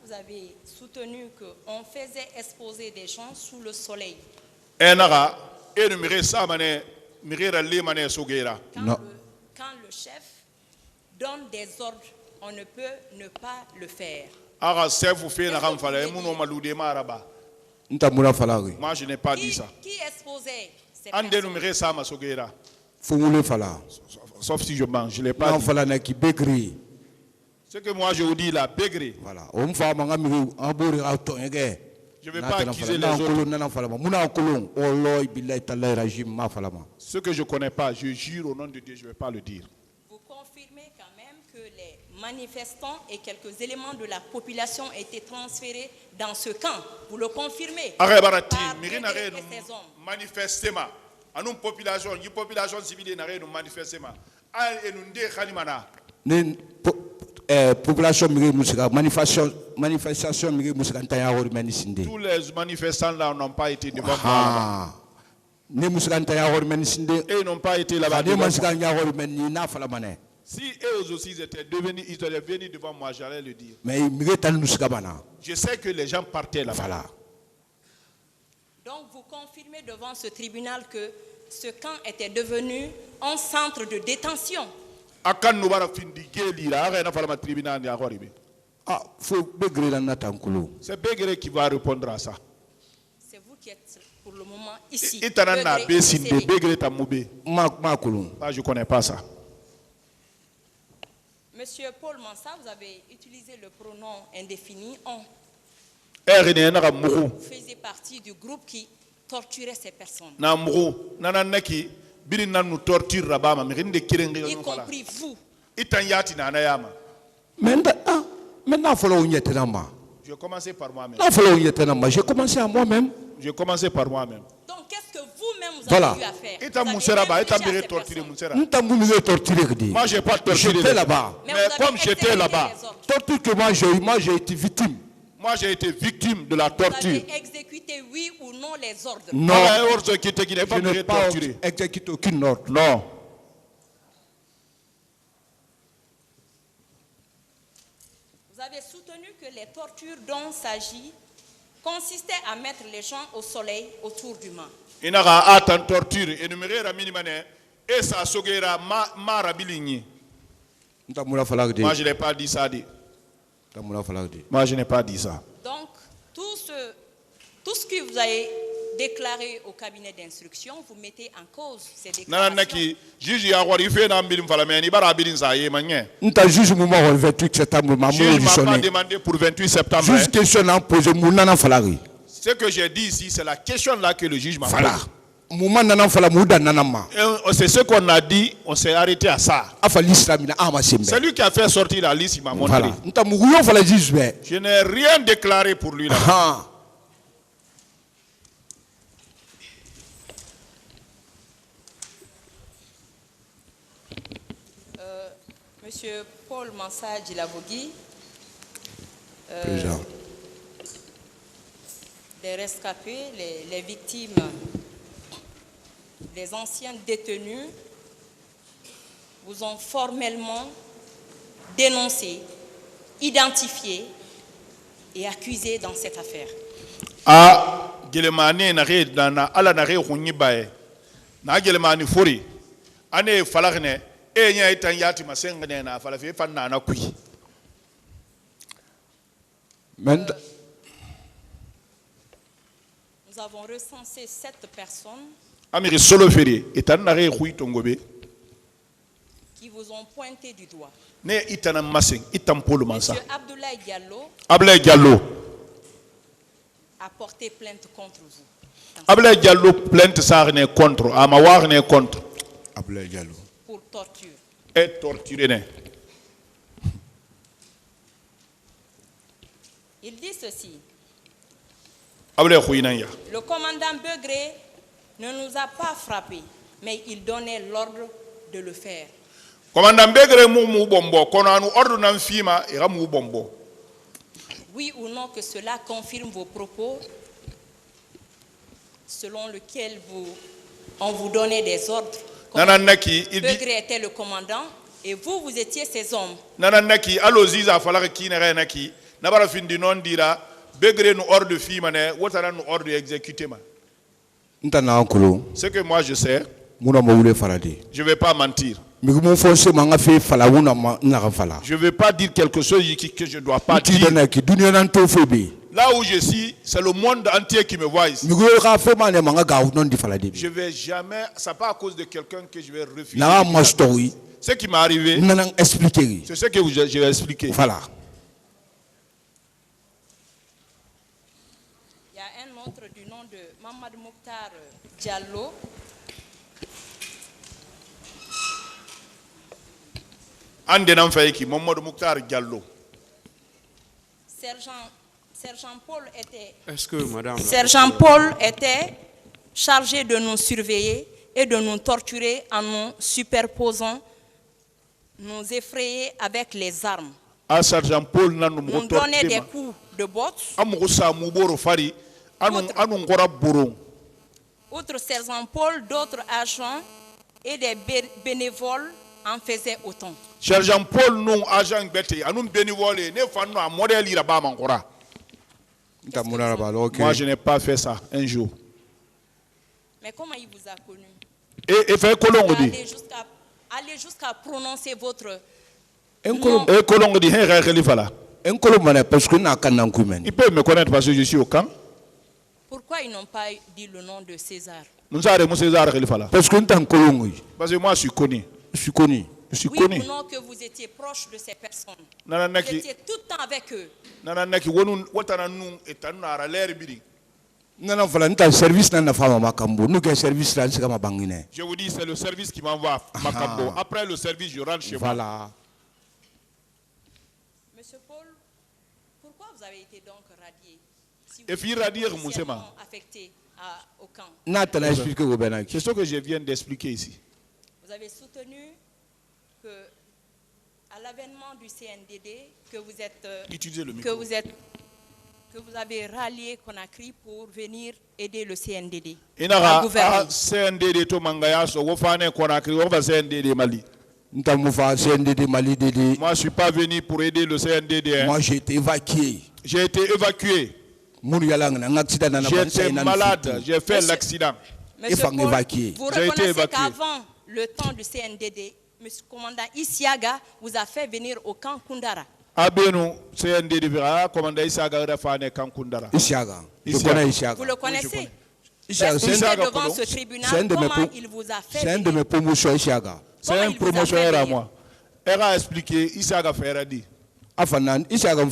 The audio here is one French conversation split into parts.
vous avez soutenu qu'on faisait exposer des gens sous le soleil. Non. Quand le chef donne des ordres, on ne peut ne pas le faire. Moi, je n'ai pas dit ça. Qui exposait ces personnes? Sauf si je mange, je ne l'ai pas dit. Ce que moi je vous dis là, Bégré. Voilà. Je ne vais pas accuser les autres. Ce que je ne connais pas, je jure au nom de Dieu, je ne vais pas le dire. Vous confirmez quand même que les manifestants et quelques éléments de la population ont été transférés dans ce camp. Vous le confirmez? Par ces hommes. Manifestement. À nous population, une population civile n'a rien manifesté. Population manifestation tous les manifestants là n'ont pas été devant moi. Et ils n'ont pas été là-bas. Si eux aussi ils étaient venus devant moi, j'allais le dire. Je sais que les gens partaient là-bas. Donc vous confirmez devant ce tribunal que ce camp était devenu un centre de détention. C'est Bégré qui va répondre à ça. C'est vous qui êtes pour le moment ici. Je ne connais pas ça. Monsieur Paul Mansa, vous avez utilisé le pronom indéfini on. Vous faisiez partie du groupe qui torturait ces personnes. Y compris vous. Je vais commencer par moi-même. J'ai commencé à moi-même. Je vais commencer par moi-même. Donc qu'est-ce que vous-même vous avez eu à faire? Moi je n'ai pas torturé. J'étais là-bas. Mais comme j'étais là-bas, torture que moi j'ai été victime. Moi j'ai été victime de la torture. Vous avez exécuté oui ou non les ordres? Non. Je n'ai pas exécuté aucun ordre. Non. Vous avez soutenu que les tortures dont il s'agit consistaient à mettre les gens au soleil autour du mât. Moi je n'ai pas dit ça. Moi je n'ai pas dit ça. Donc tout ce que vous avez déclaré au cabinet d'instruction, vous mettez en cause ces déclarations. Juge m'a pas demandé pour 28 septembre. Juste question à poser. Ce que j'ai dit ici, c'est la question là que le juge m'a posée. C'est ce qu'on a dit, on s'est arrêté à ça. C'est lui qui a fait sortir la liste, il m'a montré. Je n'ai rien déclaré pour lui là. Monsieur Paul Mansa Djilavogui, des rescapés, les victimes, les anciens détenus vous ont formellement dénoncé, identifié et accusé dans cette affaire. Nous avons recensé 7 personnes qui vous ont pointé du doigt. Monsieur Abdoulaye Diallo a porté plainte contre vous. Abdoulaye Diallo plainte ça contre, contre. Abdoulaye Diallo. Pour torture. Et torturé. Il dit ceci. Le commandant Bégré ne nous a pas frappés, mais il donnait l'ordre de le faire. Commandant Bégré mou bombo, kono nous ordre nan fima et ramou bombo. Oui ou non que cela confirme vos propos selon lesquels on vous donnait des ordres. Bégré était le commandant et vous étiez ses hommes. Nananaki aloziza falaka ki na naki Nabara fin di non dira Begré nous ordre de fille mané, wotara nous ordre d'exécuter ma. Ce que moi je sais, je ne vais pas mentir. Je ne vais pas dire quelque chose que je ne dois pas dire. Là où je suis, c'est le monde entier qui me voit ici. Je ne vais jamais, ce n'est pas à cause de quelqu'un que je vais refuser. Ce qui m'est arrivé, c'est ce que je vais expliquer. Voilà. Il y a un autre du nom de Mamad Mokhtar Diallo. Mamadou Mokhtar Diallo. Sergent Paul était chargé de nous surveiller et de nous torturer en nous superposant, nous effrayer avec les armes. Nous donnait des coups de botte. Outre Sergent Paul, d'autres agents et des bénévoles en faisaient autant. Sergent Paul non agent bête, anum bénévole ne fanno a modèle ira ba mankora. Moi je n'ai pas fait ça un jour. Mais comment il vous a connu? Et fait colongo dit. Allez jusqu'à prononcer votre nom. Et colongo dit hey khalifa là. Il peut me connaître parce que je suis au camp. Pourquoi ils n'ont pas dit le nom de César? Nous avons César khalifa là. Parce que moi je suis connu. Je suis connu. Je suis connu. Non, que vous étiez proche de ces personnes. Vous étiez tout le temps avec eux. Je vous dis, c'est le service qui m'envoie à Makambo. Après le service, je rentre chez moi. Monsieur Paul, pourquoi vous avez été donc radié? Si vous êtes affecté au camp. C'est ce que je viens d'expliquer ici. Vous avez soutenu que à l'avènement du CNDD que vous avez rallié Conakry pour venir aider le CNDD. Moi je suis pas venu pour aider le CNDD. Moi j'ai été évacué. J'ai été évacué. J'étais malade, j'ai fait l'accident. Monsieur Paul, vous reconnaissez qu'avant le temps du CNDD, Monsieur le commandant Isiaga vous a fait venir au camp Koundara. CNDD commandant Isiaga Kundara. Je connais Isiaga. Vous le connaissez? Devant ce tribunal, comment il vous a fait? C'est un de mes promotions Isiaga. C'est un promotionnaire à moi. Elle a expliqué, Isiaga fait dit. Isiaga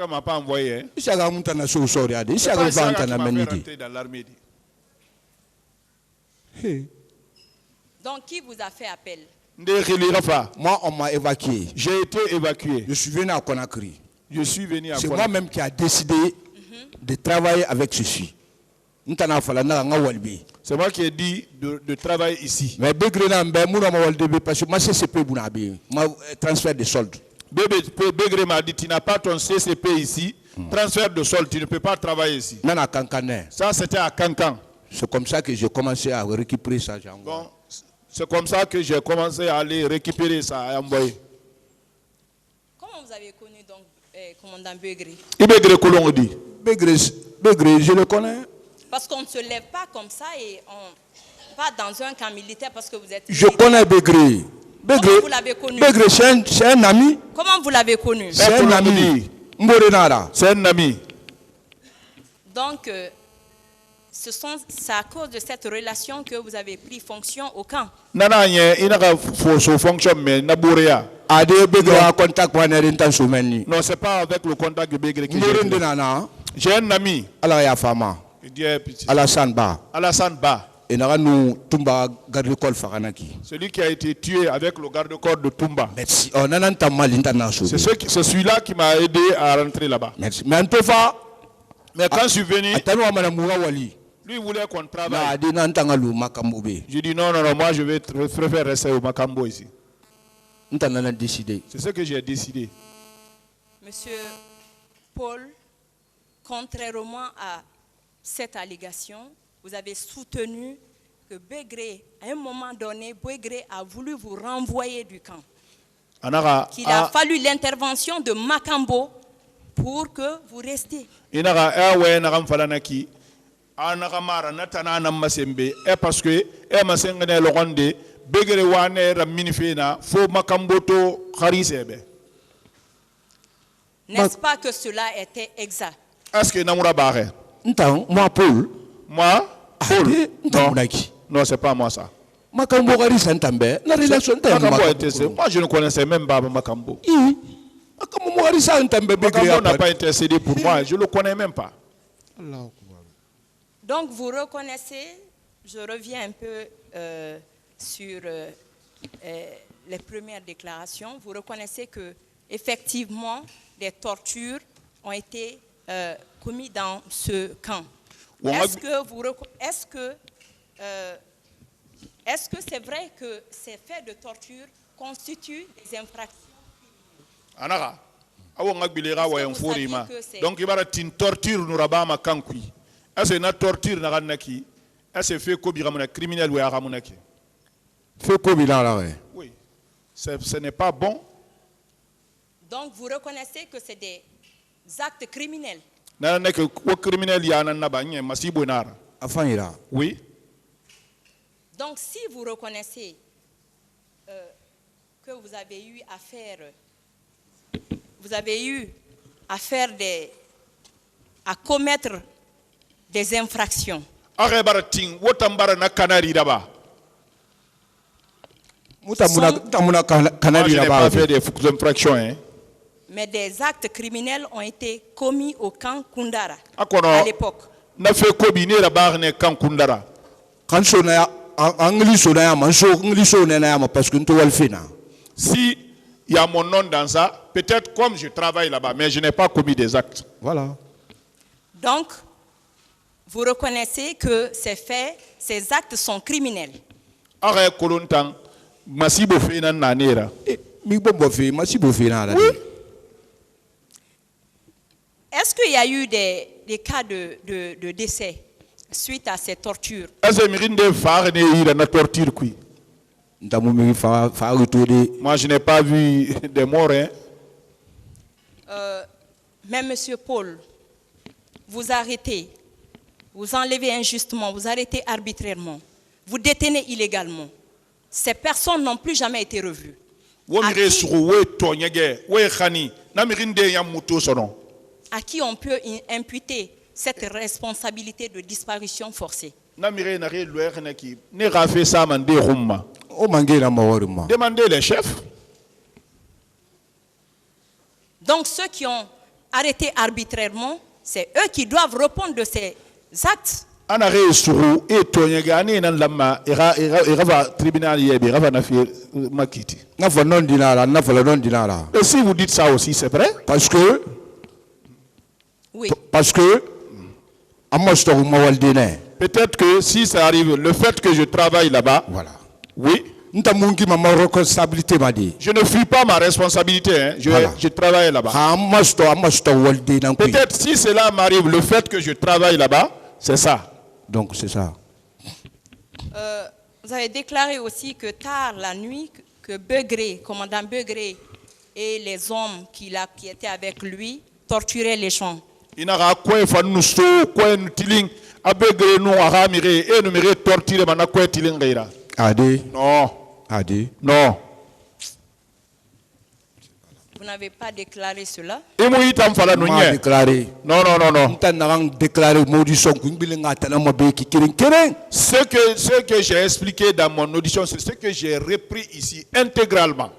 m'a pas envoyé. Isiaga m'a rentré dans l'armée. Donc qui vous a fait appel? Moi on m'a évacué. J'ai été évacué. Je suis venu à Conakry. C'est moi-même qui a décidé de travailler avec ceci. C'est moi qui ai dit de travailler ici. Mais parce que moi CCP transfert de soldes. Begré m'a dit tu n'as pas ton CCP ici. Transfert de soldes, tu ne peux pas travailler ici. Ça c'était à Kankan. C'est comme ça que j'ai commencé à récupérer ça. Bon, c'est comme ça que j'ai commencé à aller récupérer ça à Amboy. Comment vous avez connu donc commandant Begré? Begré, je le connais. Parce qu'on ne se lève pas comme ça et on va dans un camp militaire parce que vous êtes... Je connais Begré. Comment vous l'avez connu? Begré, c'est un ami. Comment vous l'avez connu? C'est un ami. C'est un ami. Donc, c'est à cause de cette relation que vous avez pris fonction au camp. Non, c'est pas avec le contact de Begré que j'ai un ami. Alassane Ba. Celui qui a été tué avec le garde-corps de Toumba. Merci. C'est celui-là qui m'a aidé à rentrer là-bas. Merci. Mais quand je suis venu, lui voulait qu'on travaille. J'ai dit non, moi je préfère rester au Makambo ici. C'est ce que j'ai décidé. Monsieur Paul, contrairement à cette allégation, vous avez soutenu que Begré, à un moment donné, Begré a voulu vous renvoyer du camp. Qu'il a fallu l'intervention de Makambo pour que vous restiez. Parce que n'est-ce pas que cela était exact? Est-ce que moi Paul. Moi, Paul. Non, c'est pas moi ça. Makambo na relation moi je ne connaissais même pas Makambo. Makambo n'a pas intercédé pour moi, je ne le connais même pas. Donc vous reconnaissez, je reviens un peu sur les premières déclarations, vous reconnaissez que effectivement des tortures ont été commises dans ce camp. Est-ce que c'est vrai que ces faits de torture constituent des infractions? Donc il va y avoir une torture nous rabama kankui. Est-ce une torture na ganaki? Est-ce fait ko biramuna criminel ou aramunaki? Fait ko bilala ouais. Oui. Ce n'est pas bon. Donc vous reconnaissez que c'est des actes criminels. Na que ko criminel ya na ba nye masibo nara. Afanyira. Oui. Donc si vous reconnaissez que vous avez eu à commettre des infractions. Mais des actes criminels ont été commis au camp Koundara à l'époque. Si il y a mon nom dans ça, peut-être comme je travaille là-bas, mais je n'ai pas commis des actes. Voilà. Donc, vous reconnaissez que ces faits, ces actes sont criminels. Oui. Est-ce qu'il y a eu des cas de décès suite à ces tortures? Moi, je n'ai pas vu de morts. Hein. Mais Monsieur Paul, vous arrêtez, vous enlevez injustement, vous arrêtez arbitrairement, vous détenez illégalement. Ces personnes n'ont plus jamais été revues. À qui on peut imputer cette responsabilité de disparition forcée? Demandez les chefs. Donc ceux qui ont arrêté arbitrairement, c'est eux qui doivent répondre de ces actes. Et si vous dites ça aussi, c'est vrai? Parce que oui. Peut-être que si ça arrive, le fait que je travaille là-bas, voilà. Oui. Je ne fuis pas ma responsabilité, hein. Je travaille là-bas. Peut-être si cela m'arrive, le fait que je travaille là-bas, c'est ça. Donc c'est ça. Vous avez déclaré aussi que tard la nuit, que Begré, commandant Begré et les hommes qui étaient avec lui torturaient les gens. Non. Non. Vous n'avez pas déclaré cela? Déclaré. Non. Ce que j'ai expliqué dans mon audition, c'est ce que j'ai repris ici intégralement.